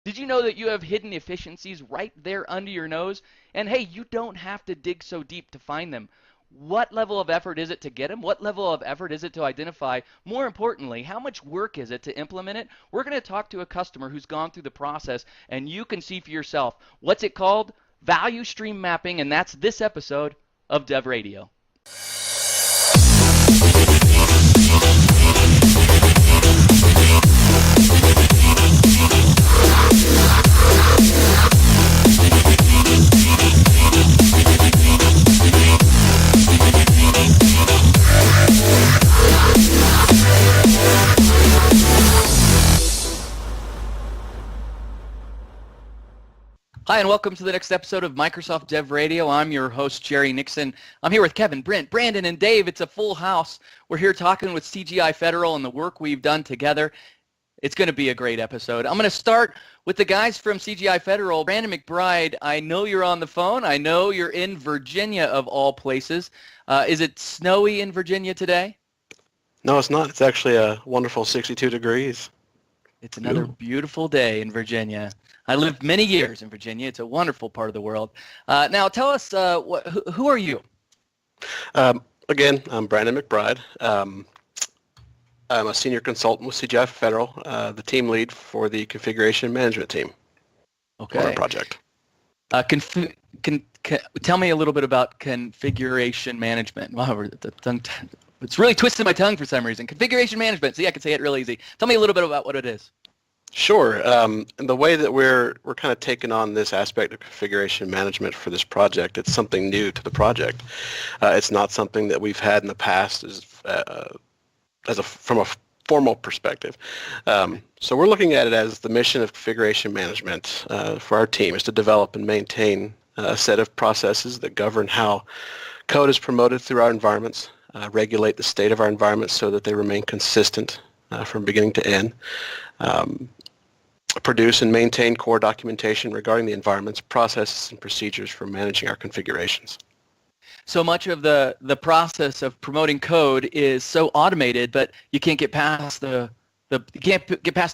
Did you know that you have hidden efficiencies right there under your nose? And hey, you don't have to dig so deep to find them. What level of effort is it to get them? What level of effort is it to identify? More importantly, how much work is it to implement it? We're going to talk to a customer who's gone through the process, and you can see for yourself. What's it called? Value stream mapping, and that's this episode of Dev Radio. Hi, and welcome to the next episode of Microsoft Dev Radio. I'm your host, Jerry Nixon. I'm here with Kevin, Brent, Brandon, and Dave. It's a full house. We're here talking with CGI Federal and the work we've done together. It's going to be a great episode. I'm going to start with the guys from CGI Federal. Brandon McBride, I know you're on the phone. I know you're in Virginia, of all places. Is it snowy in Virginia today? No, it's not. It's actually a wonderful 62 degrees. It's another beautiful day in Virginia. I lived many years in Virginia. It's a wonderful part of the world. Now, tell us, who are you? Again, I'm Brandon McBride. I'm a senior consultant with CGI Federal, the team lead for the configuration management team. Okay. For our project. Tell me a little bit about configuration management. Wow, it's really twisting my tongue for some reason. Configuration management. See, I can say it real easy. Tell me a little bit about what it is. Sure. And the way that we're kind of taking on this aspect of configuration management for this project, it's something new to the project. It's not something that we've had in the past from a formal perspective. So we're looking at it as the mission of configuration management for our team is to develop and maintain a set of processes that govern how code is promoted through our environments, regulate the state of our environments so that they remain consistent from beginning to end, produce and maintain core documentation regarding the environments, processes, and procedures for managing our configurations. So much of the process of promoting code is so automated, but you can't get past the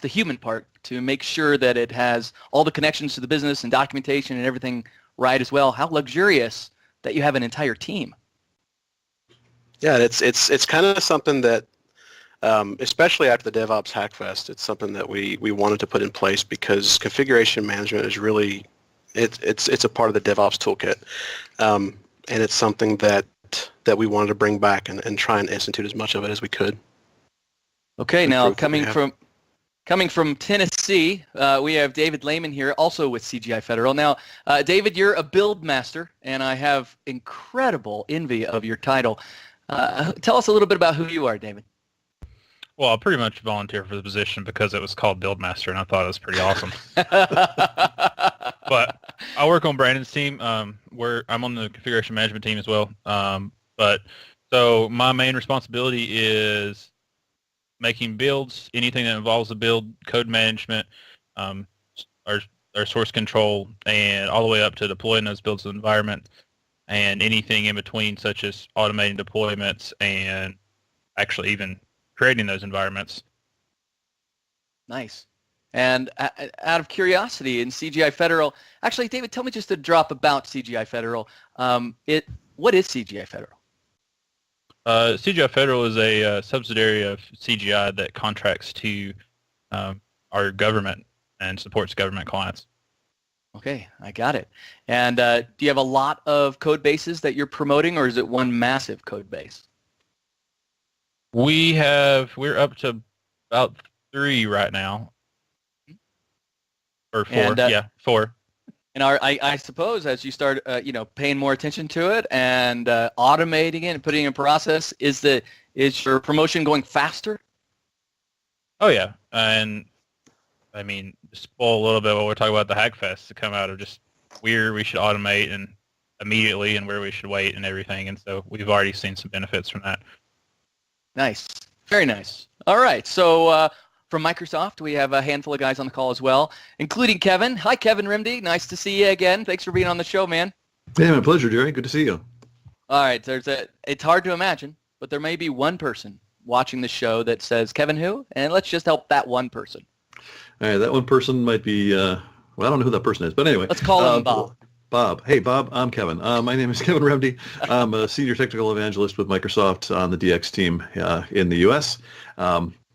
human part to make sure that it has all the connections to the business and documentation and everything right as well. How luxurious that you have an entire team. Yeah, it's kind of something that, especially after the DevOps Hackfest, it's something that we wanted to put in place because configuration management is really it's a part of the DevOps toolkit, and it's something that we wanted to bring back and try and institute as much of it as we could. Okay, now coming from Tennessee, we have David Layman here, also with CGI Federal. Now, David, you're a build master, and I have incredible envy of your title. Tell us a little bit about who you are, David. Well, I pretty much volunteered for the position because it was called Build Master, and I thought it was pretty awesome. But I work on Brandon's team. I'm on the configuration management team as well. So my main responsibility is making builds, anything that involves the build, code management, our source control, and all the way up to deploying those builds to the environment, and anything in between, such as automating deployments and actually even creating those environments. Nice. And out of curiosity, in CGI Federal, actually, David, tell me just a drop about CGI Federal. What is CGI Federal? CGI Federal is a subsidiary of CGI that contracts to our government and supports government clients. Okay, I got it. And do you have a lot of code bases that you're promoting, or is it one massive code base? We're up to about 3 right now. Or 4, and, 4. And I suppose as you start, paying more attention to it and automating it and putting it in process, is your promotion going faster? Oh yeah, and I mean, spoil a little bit what we're talking about the Hackfest to come out of just where we should automate and immediately and where we should wait and everything, and so we've already seen some benefits from that. Nice, very nice. All right, so. From Microsoft, we have a handful of guys on the call as well, including Kevin. Hi, Kevin Remde. Nice to see you again. Thanks for being on the show, man. Hey, my pleasure, Jerry. Good to see you. All right. It's hard to imagine, but there may be one person watching the show that says, Kevin who? And let's just help that one person. All right, that one person might be, well, I don't know who that person is, but anyway. Let's call him Bob. Bob. Hey, Bob, I'm Kevin. My name is Kevin Remde. I'm a senior technical evangelist with Microsoft on the DX team in the U.S.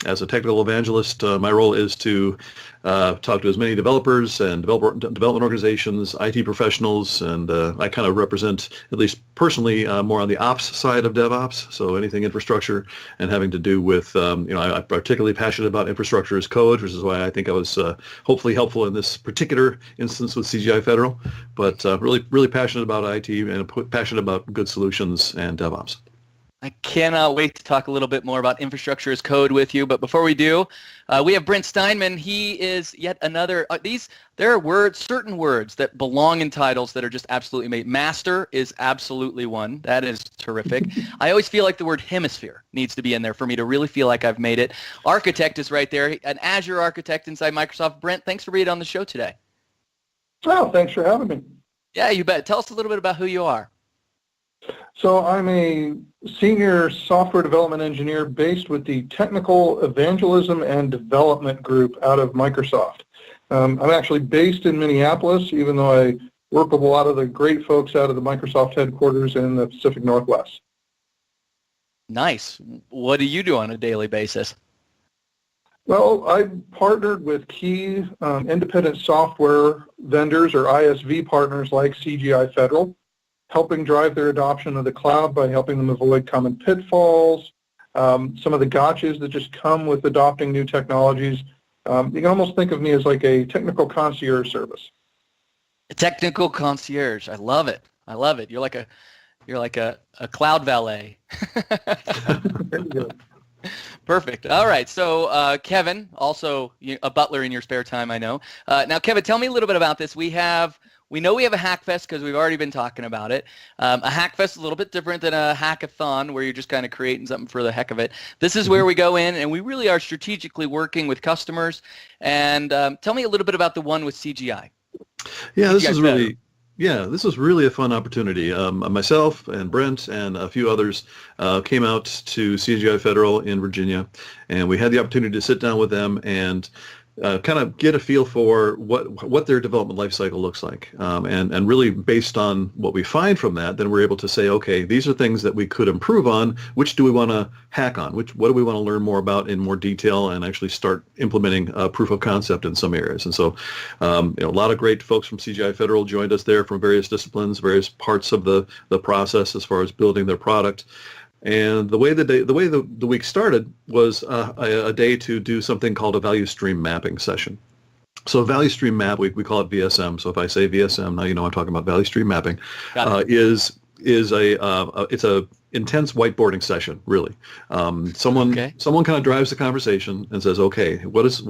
As a technical evangelist, my role is to talk to as many developers and development organizations, IT professionals, and I kind of represent, at least personally, more on the ops side of DevOps, so anything infrastructure and having to do with, I'm particularly passionate about infrastructure as code, which is why I think I was hopefully helpful in this particular instance with CGI Federal, but really passionate about IT and passionate about good solutions and DevOps. I cannot wait to talk a little bit more about infrastructure as code with you. But before we do, we have Brent Stineman. He is yet another. There are certain words that belong in titles that are just absolutely made. Master is absolutely one. That is terrific. I always feel like the word hemisphere needs to be in there for me to really feel like I've made it. Architect is right there. An Azure architect inside Microsoft. Brent, thanks for being on the show today. Oh, thanks for having me. Yeah, you bet. Tell us a little bit about who you are. So I'm a senior software development engineer based with the Technical Evangelism and Development Group out of Microsoft. I'm actually based in Minneapolis, even though I work with a lot of the great folks out of the Microsoft headquarters in the Pacific Northwest. Nice. What do you do on a daily basis? Well, I partnered with key independent software vendors or ISV partners like CGI Federal, helping drive their adoption of the cloud by helping them avoid common pitfalls, some of the gotchas that just come with adopting new technologies. You can almost think of me as like a technical concierge service. A technical concierge. I love it. I love it. You're like a cloud valet. Very good. Perfect. All right. So Kevin, also a butler in your spare time, I know. Now, Kevin, tell me a little bit about this. We know we have a Hackfest because we've already been talking about it. A Hackfest is a little bit different than a hackathon where you're just kind of creating something for the heck of it. This is where we go in and we really are strategically working with customers. And tell me a little bit about the one with CGI. Yeah, this is really a fun opportunity. Myself and Brent and a few others came out to CGI Federal in Virginia, and we had the opportunity to sit down with them and kind of get a feel for what their development lifecycle looks like. And really based on what we find from that, then we're able to say, okay, these are things that we could improve on. Which do we want to hack on? What do we want to learn more about in more detail and actually start implementing proof of concept in some areas? And so a lot of great folks from CGI Federal joined us there from various disciplines, various parts of the process as far as building their product. And the way the week started was a day to do something called a value stream mapping session. So value stream map, we call it VSM. So if I say VSM, now you know I'm talking about value stream mapping. It's a intense whiteboarding session, really. Someone kind of drives the conversation and says, okay, what is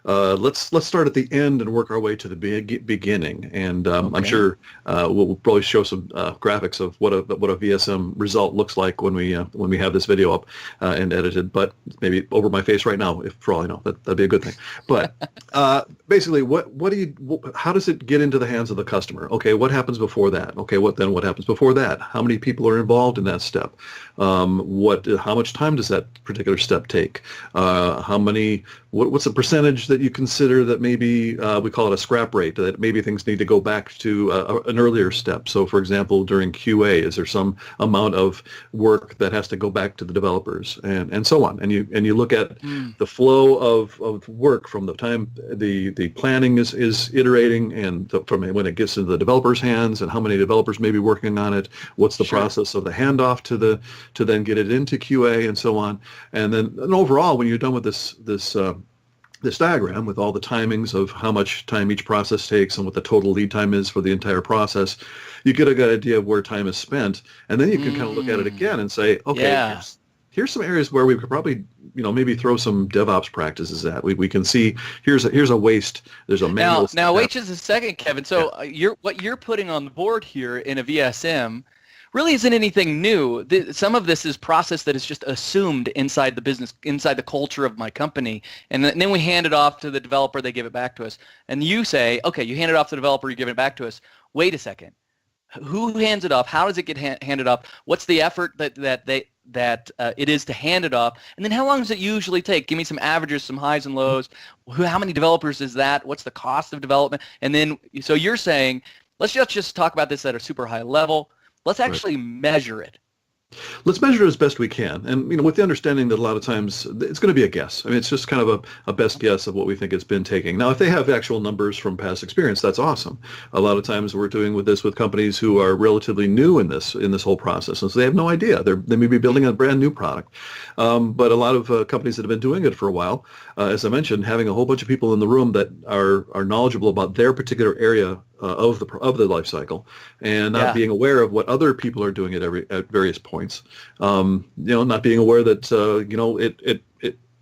let's start at the end and work our way to the beginning. And I'm sure we'll probably show some graphics of what a VSM result looks like when we have this video up and edited. But maybe over my face right now, if for all I know, that'd be a good thing. But basically, how does it get into the hands of the customer? Okay, what happens before that? Okay, what happens before that? How many people are involved in that step? How much time does that particular step take? What's the percentage that you consider that maybe we call it a scrap rate, that maybe things need to go back to an earlier step? So, for example, during QA, is there some amount of work that has to go back to the developers, and so on? And you look at the flow of work from the time the planning is iterating and from when it gets into the developers' hands, and how many developers may be working on it. What's the process of the handoff to then get it into QA and so on? And overall, when you're done with this diagram with all the timings of how much time each process takes and what the total lead time is for the entire process, you get a good idea of where time is spent. And then you can kind of look at it again and say, okay, here's some areas where we could probably, maybe throw some DevOps practices at. We can see here's a waste. There's a manual. Now wait just a second, Kevin. So what you're putting on the board here in a VSM really isn't anything new. Some of this is process that is just assumed inside the business, inside the culture of my company. And then we hand it off to the developer, they give it back to us. And you say, okay, you hand it off to the developer, you give it back to us. Wait a second. Who hands it off? How does it get handed off? What's the effort that that it is to hand it off? And then how long does it usually take? Give me some averages, some highs and lows. How many developers is that? What's the cost of development? And then, so you're saying, let's just talk about this at a super high level. Let's actually measure it. Let's measure it as best we can, and with the understanding that a lot of times it's going to be a guess. I mean, it's just kind of a best guess of what we think it's been taking. Now, if they have actual numbers from past experience, that's awesome. A lot of times we're doing this with companies who are relatively new in this whole process, and so they have no idea. They may be building a brand new product, but a lot of companies that have been doing it for a while, as I mentioned, having a whole bunch of people in the room that are knowledgeable about their particular area of the life cycle, and not being aware of what other people are doing at various points. Not being aware that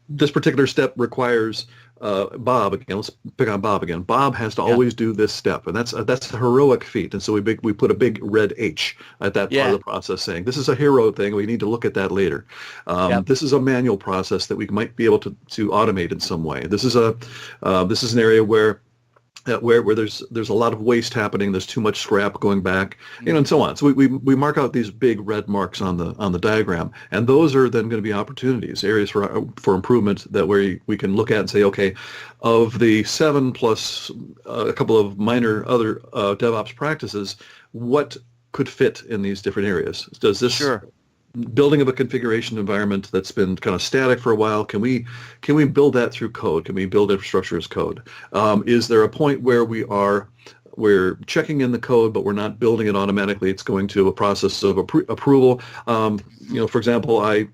this particular step requires Bob again. Let's pick on Bob again. Bob has to always do this step, and that's a heroic feat. And so we put a big red H at that part of the process, saying this is a hero thing. We need to look at that later. This is a manual process that we might be able to automate in some way. This is an area where there's a lot of waste happening. There's too much scrap going back, and so on. So we mark out these big red marks on the diagram, and those are then going to be opportunities, areas for improvement that we can look at and say, okay, of the 7 plus a couple of minor other DevOps practices, what could fit in these different areas? Does this building of a configuration environment that's been kind of static for a while, can we build that through code? Can we build infrastructure as code? Is there a point where we're checking in the code, but we're not building it automatically? It's going to a process of approval. For example, I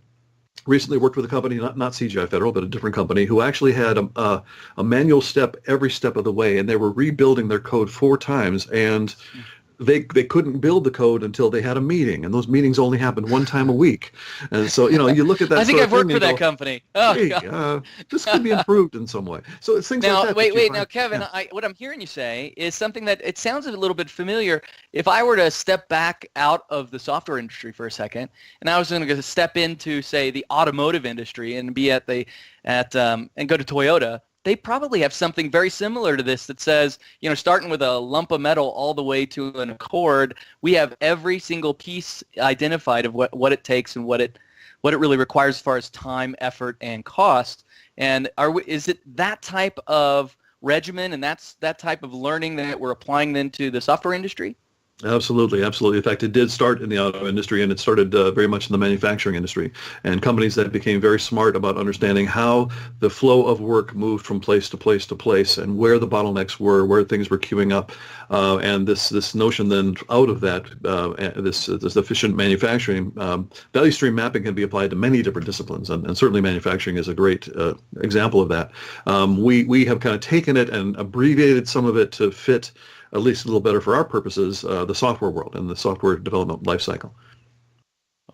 recently worked with a company, not CGI Federal, but a different company, who actually had a manual step every step of the way, and they were rebuilding their code 4 times, and they couldn't build the code until they had a meeting, and those meetings only happened 1 time a week. And so, you look at that. I think I've worked for that company. This could be improved in some way. So it's things now, like that. Wait. Now, Kevin, what I'm hearing you say is something that it sounds a little bit familiar. If I were to step back out of the software industry for a second, and I was going to step into, say, the automotive industry and be and go to Toyota, they probably have something very similar to this that says, starting with a lump of metal all the way to an Accord, we have every single piece identified of what it takes and what it really requires as far as time, effort, and cost. And is it that type of regimen and that's that type of learning that we're applying then to the software industry? Absolutely. In fact, it did start in the auto industry, and it started very much in the manufacturing industry. And companies that became very smart about understanding how the flow of work moved from place to place to place, and where the bottlenecks were, where things were queuing up, and this notion then out of that, this efficient manufacturing, value stream mapping can be applied to many different disciplines, and certainly manufacturing is a great example of that. We have kind of taken it and abbreviated some of it to fit at least a little better for our purposes, the software world and the software development lifecycle.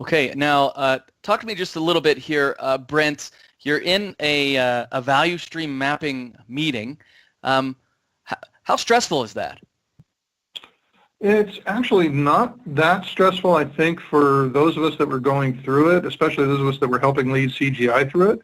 Okay, now talk to me just a little bit here, Brent. You're in a value stream mapping meeting. How stressful is that? It's actually not that stressful, I think, for those of us that were going through it, especially those of us that were helping lead CGI through it,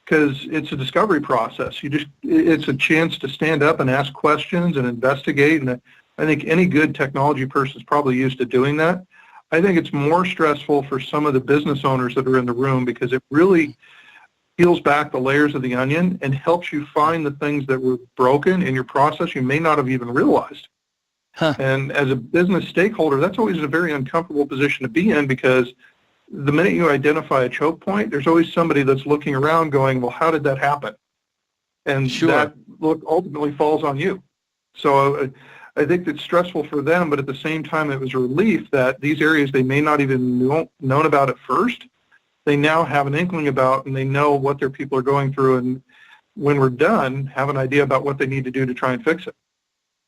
because it's a discovery process. It's a chance to stand up and ask questions and investigate, and I think any good technology person is probably used to doing that. I think it's more stressful for some of the business owners that are in the room, because it really peels back the layers of the onion and helps you find the things that were broken in your process you may not have even realized. And as a business stakeholder, that's always a very uncomfortable position to be in, because the minute you identify a choke point, there's always somebody that's looking around going, well, how did that happen? And that look ultimately falls on you. So I think it's stressful for them, but at the same time, it was a relief that these areas they may not even known about at first, they now have an inkling about, and they know what their people are going through, and when we're done, have an idea about what they need to do to try and fix it.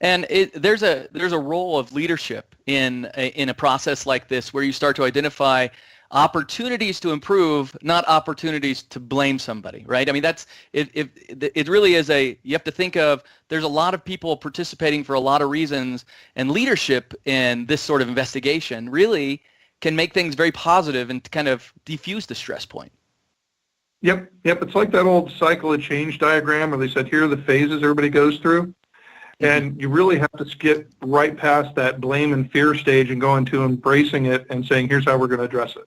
And there's a role of leadership in a process like this, where you start to identify opportunities to improve, not opportunities to blame somebody, right? I mean, that's it really is you have to think of, there's a lot of people participating for a lot of reasons, and leadership in this sort of investigation really can make things very positive and kind of diffuse the stress point. Yep. It's like that old cycle of change diagram where they said, here are the phases everybody goes through. And you really have to skip right past that blame and fear stage and go into embracing it and saying, here's how we're going to address it.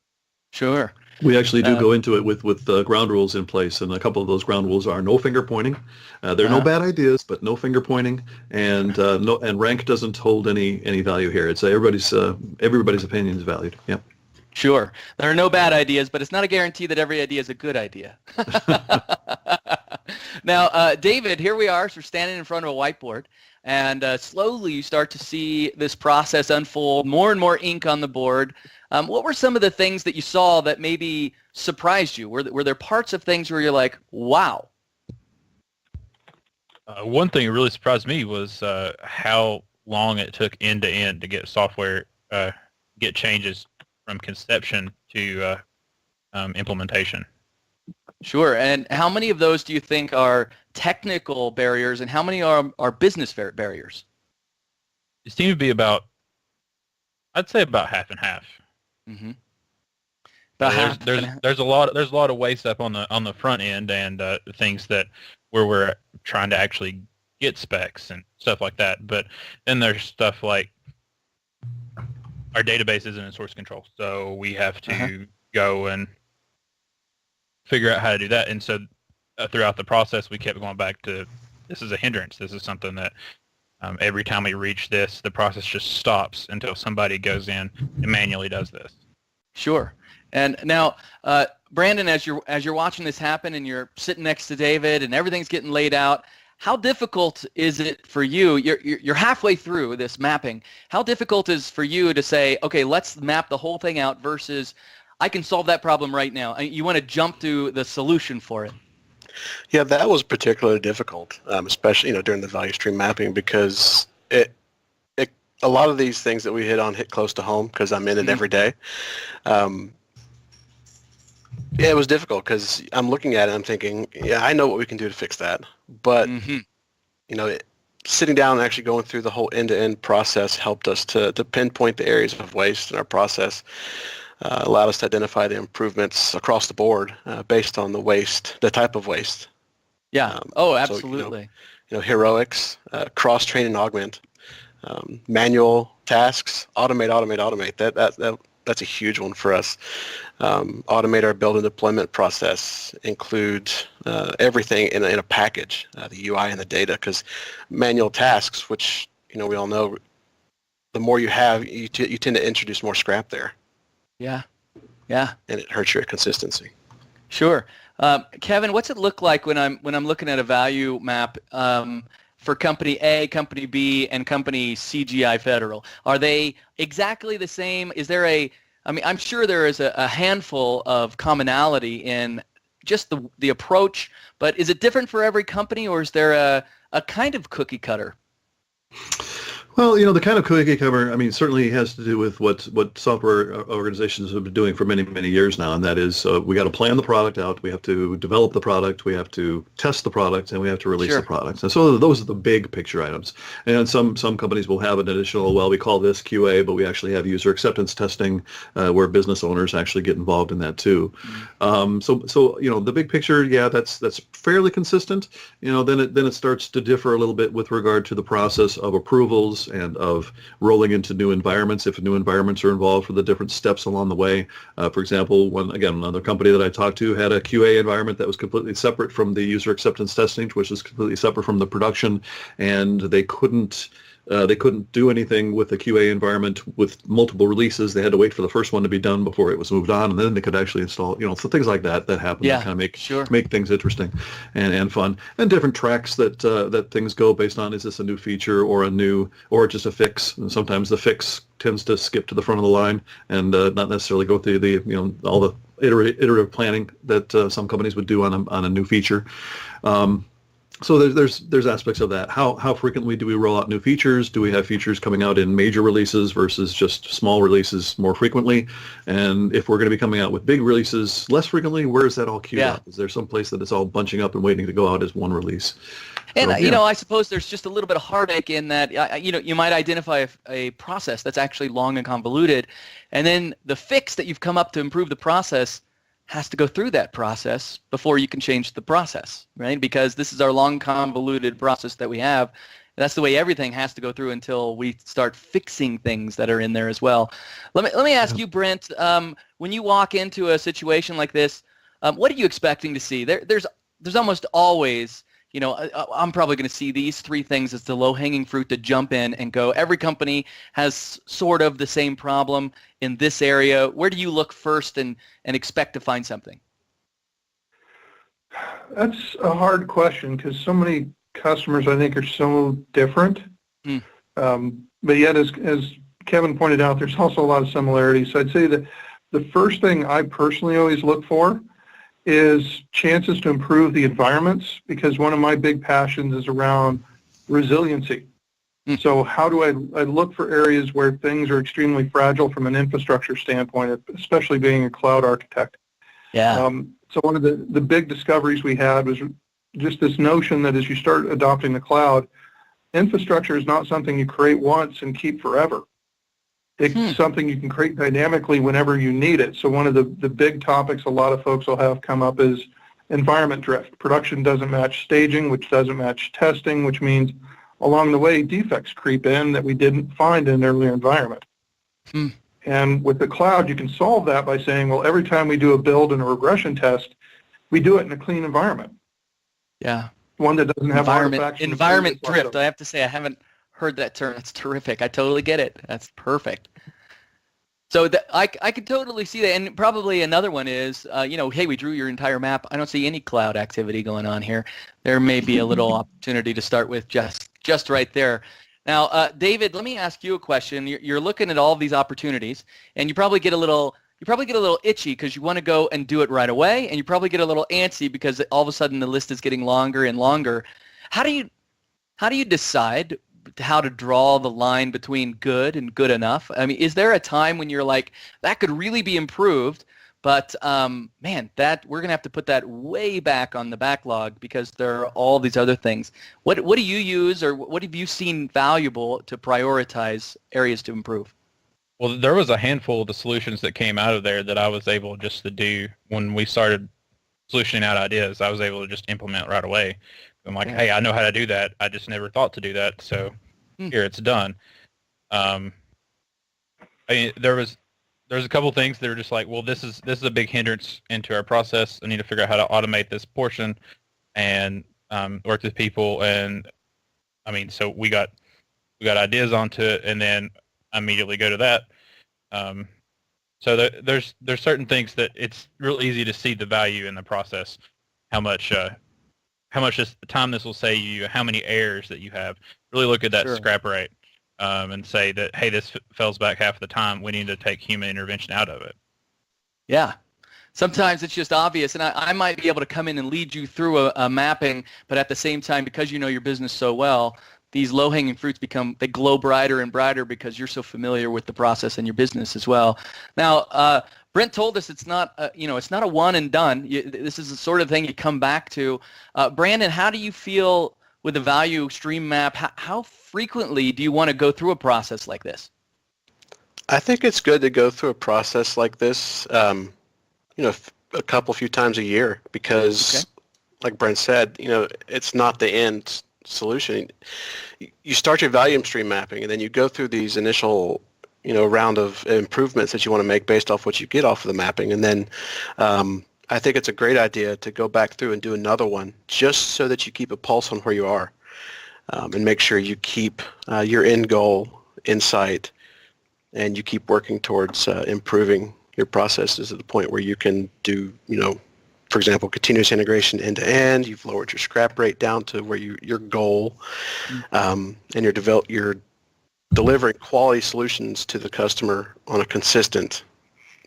Sure. We actually do go into it with ground rules in place, and a couple of those ground rules are no finger pointing. There are no bad ideas, but no finger pointing, and rank doesn't hold any value here. It's everybody's opinion is valued. Yeah. Sure. There are no bad ideas, but it's not a guarantee that every idea is a good idea. Now, David, here we are. So we're standing in front of a whiteboard, and slowly you start to see this process unfold, more and more ink on the board. What were some of the things that you saw that maybe surprised you? Were there parts of things where you're like, wow? One thing that really surprised me was how long it took end to end to get software, get changes from conception to implementation. Sure. And how many of those do you think are technical barriers, and how many are business barriers? It seemed to be I'd say about half and half. Mm-hmm. There's a lot of waste up on the front end, and things that where we're trying to actually get specs and stuff like that. But then there's stuff like our database isn't in source control, so we have to go and figure out how to do that. And so throughout the process, we kept going back to, this is a hindrance. This is something that every time we reach this, the process just stops until somebody goes in and manually does this. Sure. And now, Brandon, as you're watching this happen and you're sitting next to David and everything's getting laid out, how difficult is it for you? You're halfway through this mapping. How difficult is for you to say, okay, let's map the whole thing out versus I can solve that problem right now? You want to jump to the solution for it. Yeah, that was particularly difficult, especially during the value stream mapping, because a lot of these things that we hit close to home because I'm in it every day. Yeah, it was difficult because I'm looking at it and I'm thinking, yeah, I know what we can do to fix that. But, sitting down and actually going through the whole end-to-end process helped us to pinpoint the areas of waste in our process, allowed us to identify the improvements across the board based on the type of waste. Yeah. Absolutely. So, heroics, cross-train and augment, manual tasks, automate. That's a huge one for us. Automate our build and deployment process, include everything in a package, the UI and the data, because manual tasks, which we all know, the more you have, you tend to introduce more scrap there. Yeah. And it hurts your consistency. Sure. Kevin, what's it look like when I'm looking at a value map for company A, company B, and company CGI Federal? Are they exactly the same? Is there I'm sure there is a handful of commonality in just the approach, but is it different for every company, or is there a kind of cookie cutter? Well, the kind of cookie cutter, certainly has to do with what software organizations have been doing for many, many years now, and that is we got to plan the product out, we have to develop the product, we have to test the product, and we have to release the product. And so those are the big picture items. And some companies will have an additional, we call this QA, but we actually have user acceptance testing where business owners actually get involved in that too. So the big picture, that's fairly consistent. Then it starts to differ a little bit with regard to the process of approvals and of rolling into new environments, if new environments are involved, for the different steps along the way. For example, another company that I talked to had a QA environment that was completely separate from the user acceptance testing, which is completely separate from the production, and they couldn't do anything with the QA environment with multiple releases. They had to wait for the first one to be done before it was moved on, and then they could actually install, so things like that happen to kind of make things interesting and fun. And different tracks that things go based on, is this a new feature or just a fix? And sometimes the fix tends to skip to the front of the line and not necessarily go through the all the iterative planning that some companies would do on a new feature. So there's aspects of that. How frequently do we roll out new features? Do we have features coming out in major releases versus just small releases more frequently? And if we're going to be coming out with big releases less frequently, where is that all queued up? Is there some place that it's all bunching up and waiting to go out as one release? And I suppose there's just a little bit of heartache in that. You might identify a process that's actually long and convoluted, and then the fix that you've come up to improve the process has to go through that process before you can change the process, right? Because this is our long, convoluted process that we have, That's the way everything has to go through until we start fixing things that are in there as well. Let me ask you, Brent, when you walk into a situation like this, what are you expecting to see? There's almost always, I'm probably going to see these three things as the low-hanging fruit to jump in and go, every company has sort of the same problem in this area. Where do you look first and expect to find something? That's a hard question because so many customers, I think, are so different. But yet, as Kevin pointed out, there's also a lot of similarities. So I'd say that the first thing I personally always look for is chances to improve the environments, because one of my big passions is around resiliency. So how do I look for areas where things are extremely fragile from an infrastructure standpoint, especially being a cloud architect? Yeah. So one of the big discoveries we had was just this notion that as you start adopting the cloud, infrastructure is not something you create once and keep forever. It's something you can create dynamically whenever you need it. So one of the big topics a lot of folks will have come up is environment drift. Production doesn't match staging, which doesn't match testing, which means along the way defects creep in that we didn't find in an earlier environment. And with the cloud, you can solve that by saying, well, every time we do a build and a regression test, we do it in a clean environment. Yeah. One that doesn't have environment drift. I have to say I haven't heard that term. That's terrific. I totally get it. That's perfect. So I could totally see that. And probably another one is, hey, we drew your entire map. I don't see any cloud activity going on here. There may be a little opportunity to start with just right there. Now, David, let me ask you a question. You're looking at all of these opportunities, and you probably get a little itchy because you want to go and do it right away, and you probably get a little antsy because all of a sudden the list is getting longer and longer. How do you decide how to draw the line between good and good enough? I mean, is there a time when you're like, that could really be improved, but that we're gonna have to put that way back on the backlog because there are all these other things? What do you use, or what have you seen valuable to prioritize areas to improve? Well, there was a handful of the solutions that came out of there that I was able just to do when we started solutioning out ideas. I was able to just implement right away. I'm like, hey, I know how to do that. I just never thought to do that. So here, it's done. I mean, there's a couple things that are just like, well, this is a big hindrance into our process. I need to figure out how to automate this portion and work with people. And I mean, so we got ideas onto it, and then immediately go to that. So there's certain things that it's real easy to see the value in the process, how much time this will save you, how many errors that you have. Really look at that scrap rate and say that, hey, this fails back half the time. We need to take human intervention out of it. Yeah. Sometimes it's just obvious, and I might be able to come in and lead you through a mapping, but at the same time, because you know your business so well, these low-hanging fruits they glow brighter and brighter because you're so familiar with the process and your business as well. Now, Brent told us it's not a one and done. This is the sort of thing you come back to. Brandon, how do you feel with the value stream map? How frequently do you want to go through a process like this? I think it's good to go through a process like this, a few times a year, because, like Brent said, it's not the end solution. You start your value stream mapping, and then you go through these initial round of improvements that you want to make based off what you get off of the mapping, and then I think it's a great idea to go back through and do another one just so that you keep a pulse on where you are, and make sure you keep your end goal in sight, and you keep working towards improving your processes to the point where you can do for example, continuous integration end to end. You've lowered your scrap rate down to where your goal, and you're delivering quality solutions to the customer on a consistent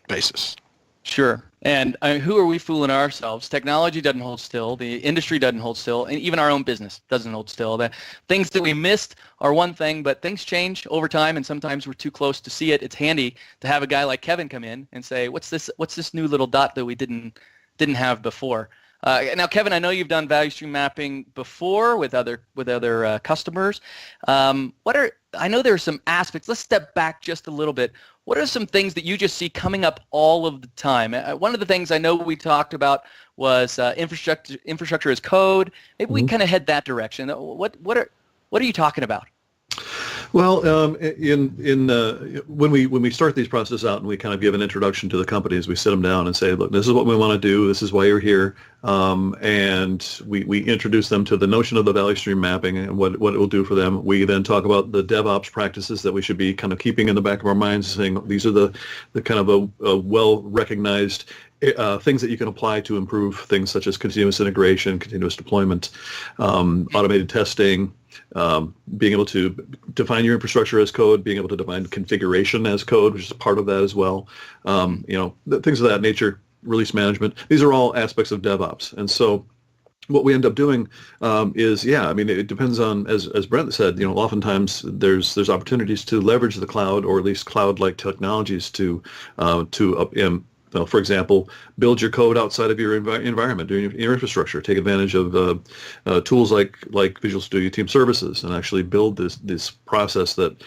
basis. Sure. And who are we fooling ourselves? Technology doesn't hold still. The industry doesn't hold still. And even our own business doesn't hold still. The things that we missed are one thing, but things change over time, and sometimes we're too close to see it. It's handy to have a guy like Kevin come in and say, what's this new little dot that we didn't have before? Now, Kevin, I know you've done value stream mapping before with other customers. I know there are some aspects. Let's step back just a little bit. What are some things that you just see coming up all of the time? One of the things I know we talked about was infrastructure as code. Maybe we kind of head that direction. What What are you talking about? Well, when we start these processes out and we kind of give an introduction to the companies, we sit them down and say, look, this is what we want to do. This is why you're here. And we introduce them to the notion of the value stream mapping and what it will do for them. We then talk about the DevOps practices that we should be kind of keeping in the back of our minds, saying these are the kind of a well-recognized things that you can apply to improve things such as continuous integration, continuous deployment, automated testing, being able to define your infrastructure as code, being able to define configuration as code, which is part of that as well. Things of that nature, release management. These are all aspects of DevOps. And so what we end up doing it depends on, as Brent said, oftentimes there's opportunities to leverage the cloud or at least cloud-like technologies to for example, build your code outside of your environment, doing your infrastructure. Take advantage of tools like Visual Studio Team Services and actually build this process that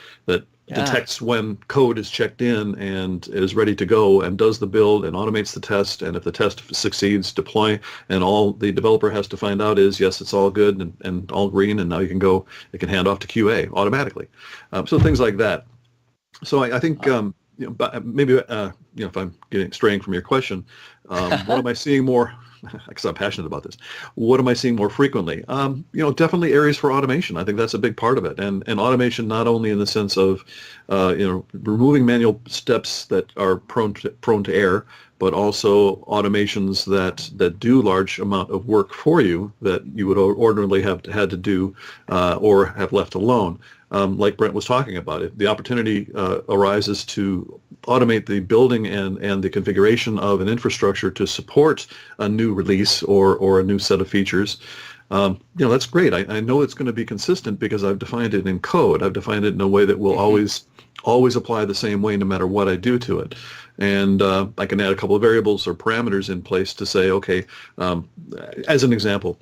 detects when code is checked in and is ready to go and does the build and automates the test. And if the test succeeds, deploy. And all the developer has to find out is, yes, it's all good and all green, and now you can go. It can hand off to QA automatically. So things like that. So I think. If I'm straying from your question, what am I seeing more? Because I'm passionate about this. What am I seeing more frequently? Definitely areas for automation. I think that's a big part of it, and automation not only in the sense of removing manual steps that are prone to error, but also automations that do large amount of work for you that you would ordinarily have had to do or have left alone. Like Brent was talking about it, the opportunity arises to automate the building and the configuration of an infrastructure to support a new release or a new set of features. That's great. I know it's going to be consistent because I've defined it in code. I've defined it in a way that will always apply the same way no matter what I do to it. And I can add a couple of variables or parameters in place to say, okay, as an example,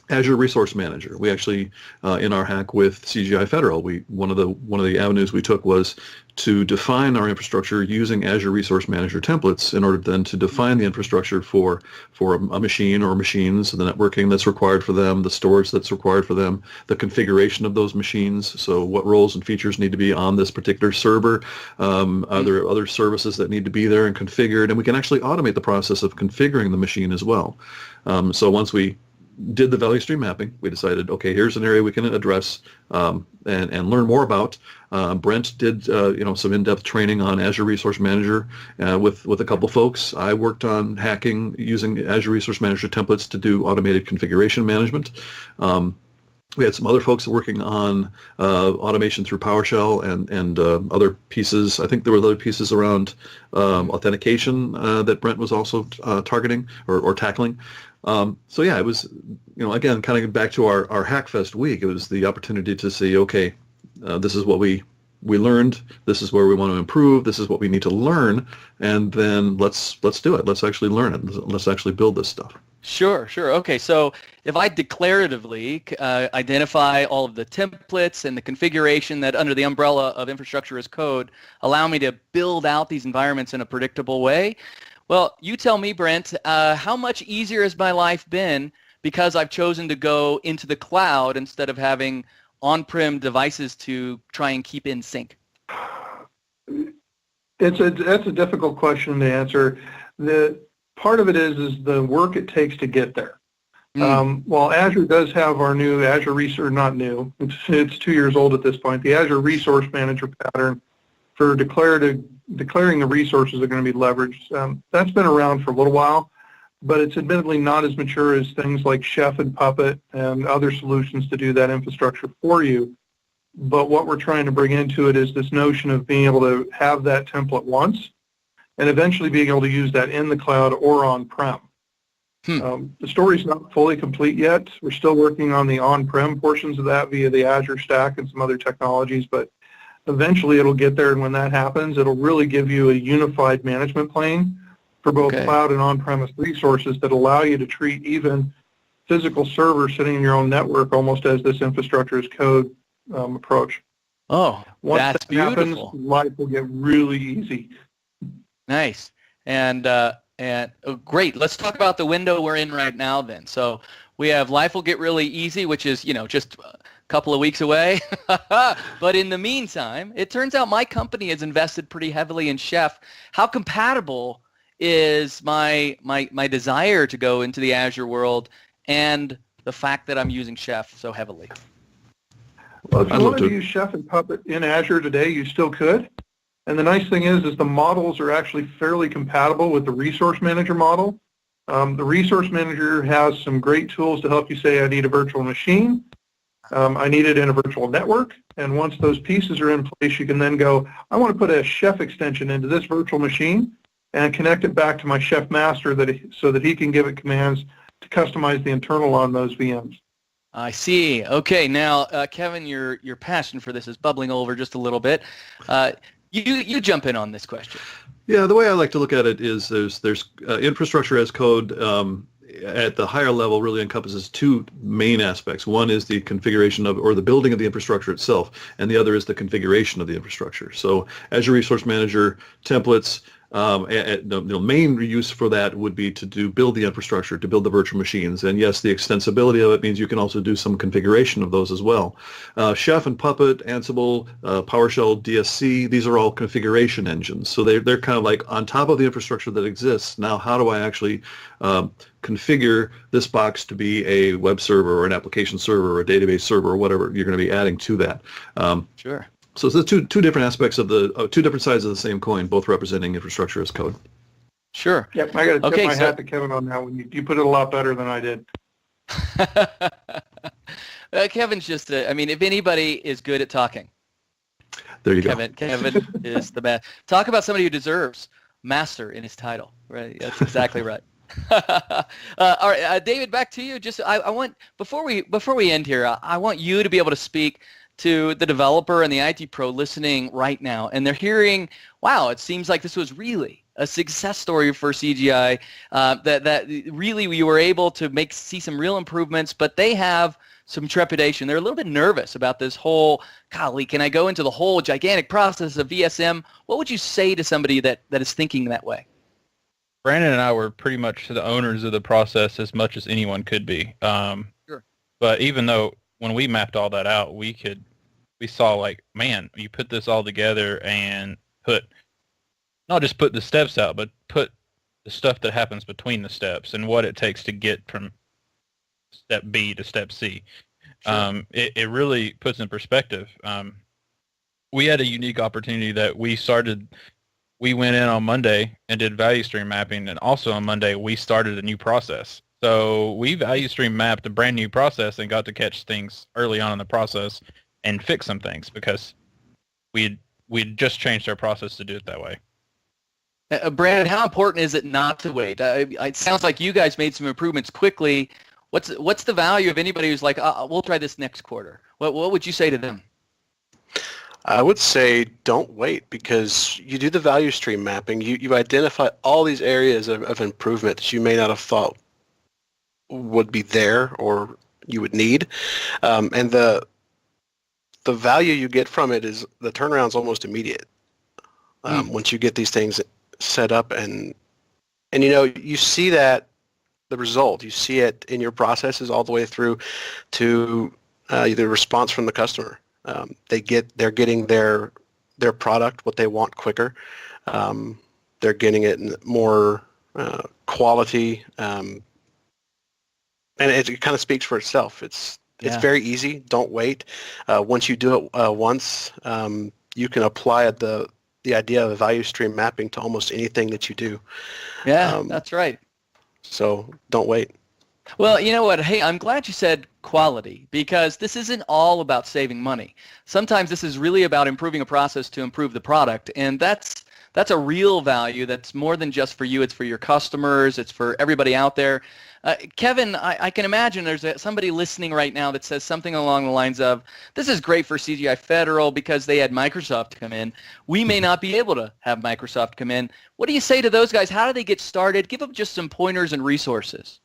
Azure Resource Manager. We actually, in our hack with CGI Federal, one of the avenues we took was to define our infrastructure using Azure Resource Manager templates in order then to define the infrastructure for a machine or machines, the networking that's required for them, the storage that's required for them, the configuration of those machines. So what roles and features need to be on this particular server? Are there other services that need to be there and configured? And we can actually automate the process of configuring the machine as well. So once we did the value stream mapping, we decided, okay, here's an area we can address and learn more about. Brent did some in-depth training on Azure Resource Manager with a couple folks. I worked on hacking using Azure Resource Manager templates to do automated configuration management. We had some other folks working on automation through PowerShell and other pieces. I think there were other pieces around authentication that Brent was also targeting or tackling. It was, again, kind of back to our Hackfest week. It was the opportunity to see, okay, this is what we learned. This is where we want to improve. This is what we need to learn, and then let's do it. Let's actually learn it. Let's actually build this stuff. Sure. Okay, so if I declaratively identify all of the templates and the configuration that under the umbrella of infrastructure as code allow me to build out these environments in a predictable way, well, you tell me, Brent, how much easier has my life been because I've chosen to go into the cloud instead of having on-prem devices to try and keep in sync? That's a difficult question to answer. The part of it is the work it takes to get there. While Azure does have our new Azure Resource, not new, it's 2 years old at this point, the Azure Resource Manager pattern for declaring the resources that are going to be leveraged. That's been around for a little while, but it's admittedly not as mature as things like Chef and Puppet and other solutions to do that infrastructure for you. But what we're trying to bring into it is this notion of being able to have that template once and eventually being able to use that in the cloud or on-prem. The story's not fully complete yet. We're still working on the on-prem portions of that via the Azure Stack and some other technologies, but eventually it'll get there, and when that happens, it'll really give you a unified management plane for both cloud and on-premise resources that allow you to treat even physical servers sitting in your own network almost as this infrastructure as code approach. Oh, Once that's that beautiful. happens, life will get really easy. Nice. And great. Let's talk about the window we're in right now then. So we have life will get really easy, which is, just couple of weeks away. But in the meantime, it turns out my company has invested pretty heavily in Chef. How compatible is my desire to go into the Azure world and the fact that I'm using Chef so heavily? Well, if you wanted to use Chef and Puppet in Azure today, you still could. And the nice thing is the models are actually fairly compatible with the Resource Manager model. The Resource Manager has some great tools to help you say, I need a virtual machine, I need it in a virtual network, and once those pieces are in place, you can then go, I want to put a Chef extension into this virtual machine and connect it back to my Chef master so that he can give it commands to customize the internal on those VMs. I see. Okay, now, Kevin, your passion for this is bubbling over just a little bit. You jump in on this question. Yeah, the way I like to look at it is there's infrastructure as code at the higher level really encompasses two main aspects. One is the configuration of or the building of the infrastructure itself, and the other is the configuration of the infrastructure. So Azure Resource Manager templates, the main use for that would be to build the infrastructure, to build the virtual machines. And yes, the extensibility of it means you can also do some configuration of those as well. Chef and Puppet, Ansible, PowerShell, DSC, these are all configuration engines. So they're kind of like on top of the infrastructure that exists. Now, how do I actually configure this box to be a web server or an application server or a database server or whatever you're going to be adding to that? Sure. So it's the two different aspects of the two different sides of the same coin, both representing infrastructure as code. Sure. Yep, I got to tip my hat to Kevin on that one. You put it a lot better than I did. Kevin's just, if anybody is good at talking, there you go. Kevin is the best. Talk about somebody who deserves master in his title. Right. That's exactly right. All right, David, back to you. Just I want before we end here, I want you to be able to speak to the developer and the IT pro listening right now, and they're hearing, wow, it seems like this was really a success story for CGI, that really you were able to see some real improvements, but they have some trepidation. They're a little bit nervous about this whole, golly, can I go into the whole gigantic process of VSM? What would you say to somebody that is thinking that way? Brandon and I were pretty much the owners of the process as much as anyone could be. Sure. But even though when we mapped all that out, we saw like, man, you put this all together and not just put the steps out, but put the stuff that happens between the steps and what it takes to get from step B to step C. Sure. It really puts in perspective. We had a unique opportunity that we went in on Monday and did value stream mapping, and also on Monday we started a new process. So we value stream mapped a brand new process and got to catch things early on in the process and fix some things because we'd just changed our process to do it that way. Brandon, how important is it not to wait? It sounds like you guys made some improvements quickly. What's the value of anybody who's like, we'll try this next quarter? What would you say to them? I would say don't wait, because you do the value stream mapping. You identify all these areas of improvement that you may not have thought would be there or you would need, and the value you get from it is the turnaround's almost immediate. Once you get these things set up and you see that the result, you see it in your processes all the way through to the response from the customer. They're getting their product, what they want, quicker. They're getting it in more quality, and it kind of speaks for itself. It's very easy. Don't wait. Once you do it once, you can apply the idea of value stream mapping to almost anything that you do. Yeah, that's right. So don't wait. Well, you know what? Hey, I'm glad you said quality, because this isn't all about saving money. Sometimes this is really about improving a process to improve the product, and that's a real value that's more than just for you. It's for your customers. It's for everybody out there. Kevin, I can imagine there's somebody listening right now that says something along the lines of, this is great for CGI Federal because they had Microsoft come in. We may not be able to have Microsoft come in. What do you say to those guys? How do they get started? Give them just some pointers and resources.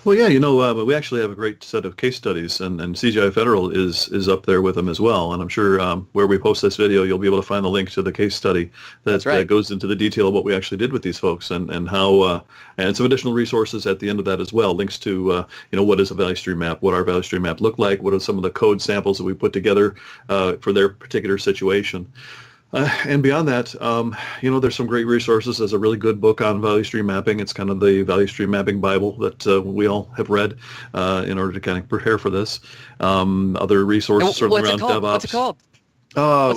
Well, yeah, we actually have a great set of case studies, and CGI Federal is up there with them as well. And I'm sure where we post this video, you'll be able to find the link to the case study that goes into the detail of what we actually did with these folks and how, and some additional resources at the end of that as well. Links to, what is a value stream map, what our value stream map look like, what are some of the code samples that we put together for their particular situation. And beyond that, there's some great resources. There's a really good book on value stream mapping. It's kind of the value stream mapping Bible that we all have read in order to kind of prepare for this. Other resources certainly around DevOps. What's it called? I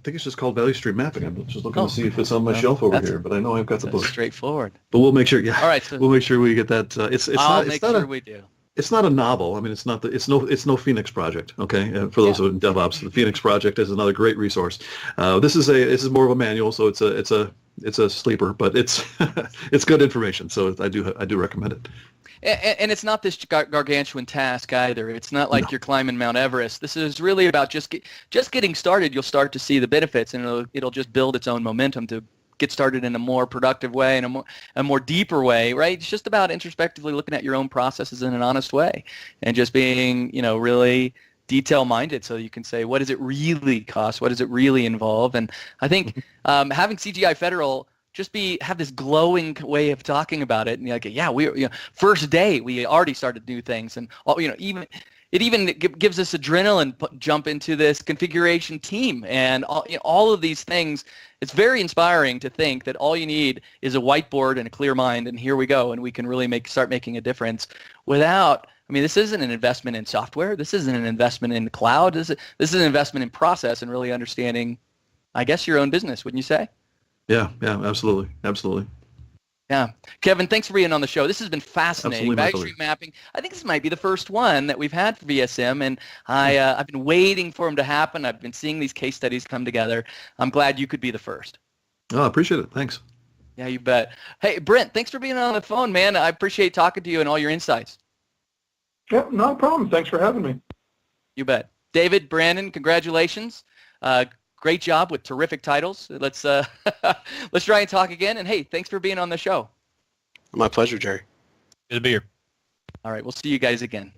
think it's just called Value Stream Mapping. I'm just looking to see if it's on my shelf over here, but I know I've got the book. Straightforward. But we'll make sure. Yeah. All right. So we'll make sure we get that. I'll make sure we do. It's not a novel. I mean, it's no Phoenix Project. Okay, for those in DevOps, the Phoenix Project is another great resource. This is more of a manual, so it's a sleeper, but it's it's good information. So I do recommend it. And it's not this gargantuan task either. It's not like you're climbing Mount Everest. This is really about just getting started. You'll start to see the benefits, and it'll just build its own momentum to get started in a more productive way and a more deeper way, right? It's just about introspectively looking at your own processes in an honest way and just being, really detail-minded so you can say, what does it really cost? What does it really involve? And I think having CGI Federal have this glowing way of talking about it, and first day we already started new things, and it even gives us adrenaline jump into this configuration team and all of these things. It's very inspiring to think that all you need is a whiteboard and a clear mind, and here we go, and we can really start making a difference without. This isn't an investment in software. This isn't an investment in the cloud. This is an investment in process and really understanding, I guess, your own business, wouldn't you say? Yeah, absolutely. Yeah. Kevin, thanks for being on the show. This has been fascinating. Absolutely, Value stream mapping. I think this might be the first one that we've had for VSM, and I've been waiting for them to happen. I've been seeing these case studies come together. I'm glad you could be the first. Oh, I appreciate it. Thanks. Yeah, you bet. Hey, Brent, thanks for being on the phone, man. I appreciate talking to you and all your insights. Yeah, not a problem. Thanks for having me. You bet. David, Brandon, congratulations. Great job with terrific titles. Let's try and talk again. And hey, thanks for being on the show. My pleasure, Jerry. Good to be here. All right, we'll see you guys again.